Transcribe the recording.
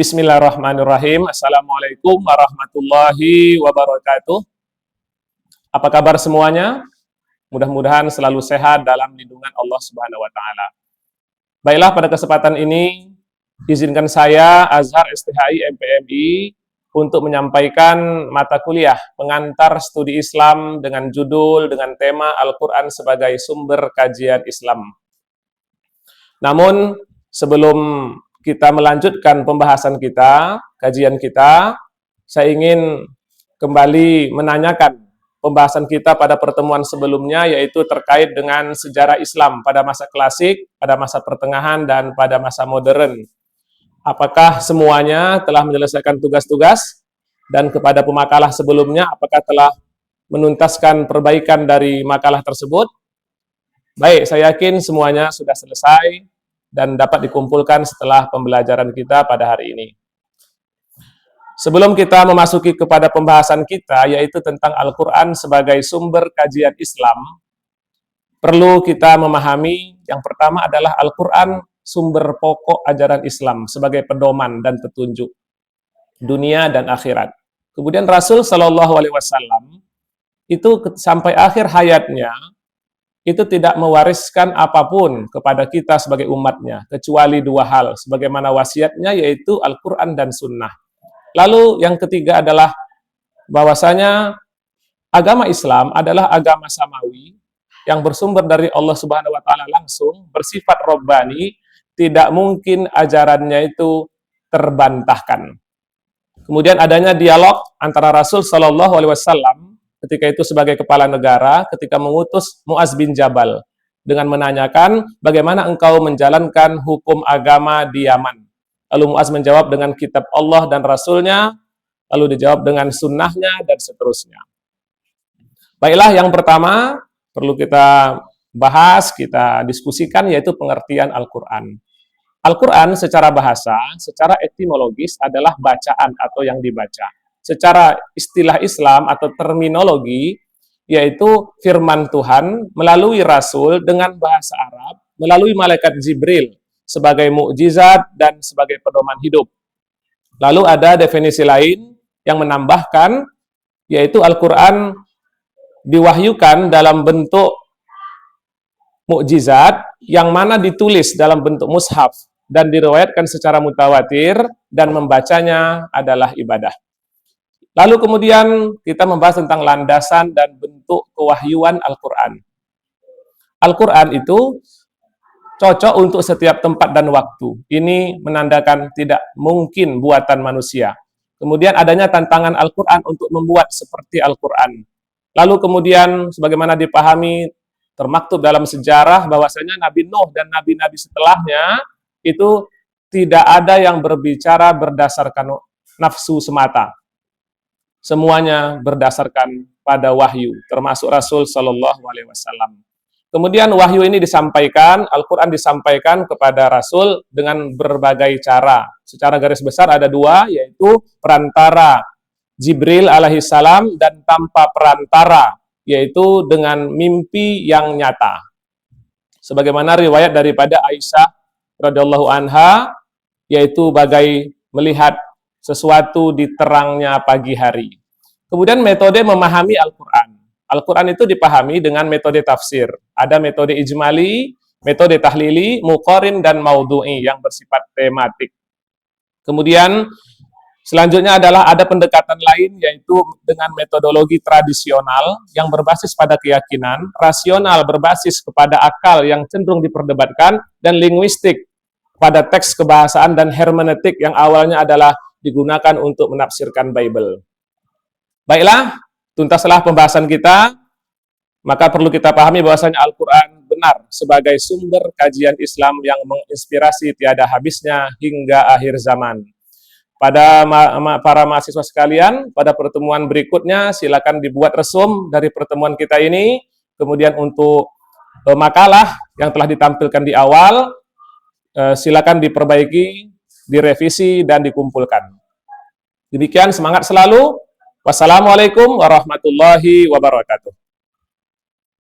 Bismillahirrahmanirrahim. Assalamualaikum warahmatullahi wabarakatuh. Apa kabar semuanya? Mudah-mudahan selalu sehat dalam lindungan Allah Subhanahu wa taala. Baiklah, pada kesempatan ini izinkan saya Azhar STHI MPMI untuk menyampaikan mata kuliah pengantar studi Islam dengan judul dengan tema Al-Qur'an sebagai sumber kajian Islam. Namun sebelum kita melanjutkan pembahasan kita, kajian kita, saya ingin kembali menanyakan pembahasan kita pada pertemuan sebelumnya, yaitu terkait dengan sejarah Islam pada masa klasik, pada masa pertengahan, dan pada masa modern. Apakah semuanya telah menyelesaikan tugas-tugas? Dan kepada pemakalah sebelumnya, apakah telah menuntaskan perbaikan dari makalah tersebut? Baik, saya yakin semuanya sudah selesai dan dapat dikumpulkan setelah pembelajaran kita pada hari ini. Sebelum kita memasuki kepada pembahasan kita, yaitu tentang Al-Quran sebagai sumber kajian Islam, perlu kita memahami yang pertama adalah Al-Quran sumber pokok ajaran Islam sebagai pedoman dan petunjuk dunia dan akhirat. Kemudian Rasul Shallallahu Alaihi Wasallam itu sampai akhir hayatnya itu tidak mewariskan apapun kepada kita sebagai umatnya, kecuali dua hal, sebagaimana wasiatnya, yaitu Al-Quran dan Sunnah. Lalu yang ketiga adalah bahwasanya agama Islam adalah agama samawi, yang bersumber dari Allah Subhanahu wa Ta'ala langsung, bersifat Rabbani, tidak mungkin ajarannya itu terbantahkan. Kemudian adanya dialog antara Rasul Shallallahu Alaihi Wasallam ketika itu sebagai kepala negara, ketika mengutus Mu'adz bin Jabal dengan menanyakan bagaimana engkau menjalankan hukum agama di Yaman. Lalu Mu'adz menjawab dengan kitab Allah dan Rasulnya, lalu dijawab dengan sunnahnya, dan seterusnya. Baiklah, yang pertama perlu kita bahas, kita diskusikan, yaitu pengertian Al-Quran. Al-Quran secara bahasa, secara etimologis adalah bacaan atau yang dibaca. Secara istilah Islam atau terminologi, yaitu firman Tuhan melalui Rasul dengan bahasa Arab, melalui malaikat Jibril sebagai mukjizat dan sebagai pedoman hidup. Lalu ada definisi lain yang menambahkan, yaitu Al-Quran diwahyukan dalam bentuk mukjizat yang mana ditulis dalam bentuk mushaf dan diriwayatkan secara mutawatir, dan membacanya adalah ibadah. Lalu kemudian kita membahas tentang landasan dan bentuk kewahyuan Al-Quran. Al-Quran itu cocok untuk setiap tempat dan waktu. Ini menandakan tidak mungkin buatan manusia. Kemudian adanya tantangan Al-Quran untuk membuat seperti Al-Quran. Lalu kemudian sebagaimana dipahami termaktub dalam sejarah bahwasanya Nabi Nuh dan nabi-nabi setelahnya itu tidak ada yang berbicara berdasarkan nafsu semata. Semuanya berdasarkan pada wahyu, termasuk Rasul Shallallahu Alaihi Wasallam. Kemudian wahyu ini disampaikan, Al-Quran disampaikan kepada Rasul dengan berbagai cara. Secara garis besar ada dua, yaitu perantara Jibril alaihissalam dan tanpa perantara, yaitu dengan mimpi yang nyata. Sebagaimana riwayat daripada Aisyah radhiyallahu anha, yaitu bagai melihat sesuatu di terangnya pagi hari. Kemudian metode memahami Al-Quran. Al-Quran itu dipahami dengan metode tafsir. Ada metode ijmali, metode tahlili, muqarin, dan maudhu'i yang bersifat tematik. Kemudian selanjutnya adalah ada pendekatan lain, yaitu dengan metodologi tradisional yang berbasis pada keyakinan, rasional berbasis kepada akal yang cenderung diperdebatkan, dan linguistik pada teks kebahasaan dan hermeneutik yang awalnya adalah digunakan untuk menafsirkan Bible. Baiklah, tuntaslah pembahasan kita, maka perlu kita pahami bahwasanya Al-Quran benar sebagai sumber kajian Islam yang menginspirasi tiada habisnya hingga akhir zaman. Pada para mahasiswa sekalian, pada pertemuan berikutnya silakan dibuat resum dari pertemuan kita ini, kemudian untuk makalah yang telah ditampilkan di awal, silakan diperbaiki, direvisi, dan dikumpulkan. Demikian, semangat selalu. Wassalamualaikum warahmatullahi wabarakatuh.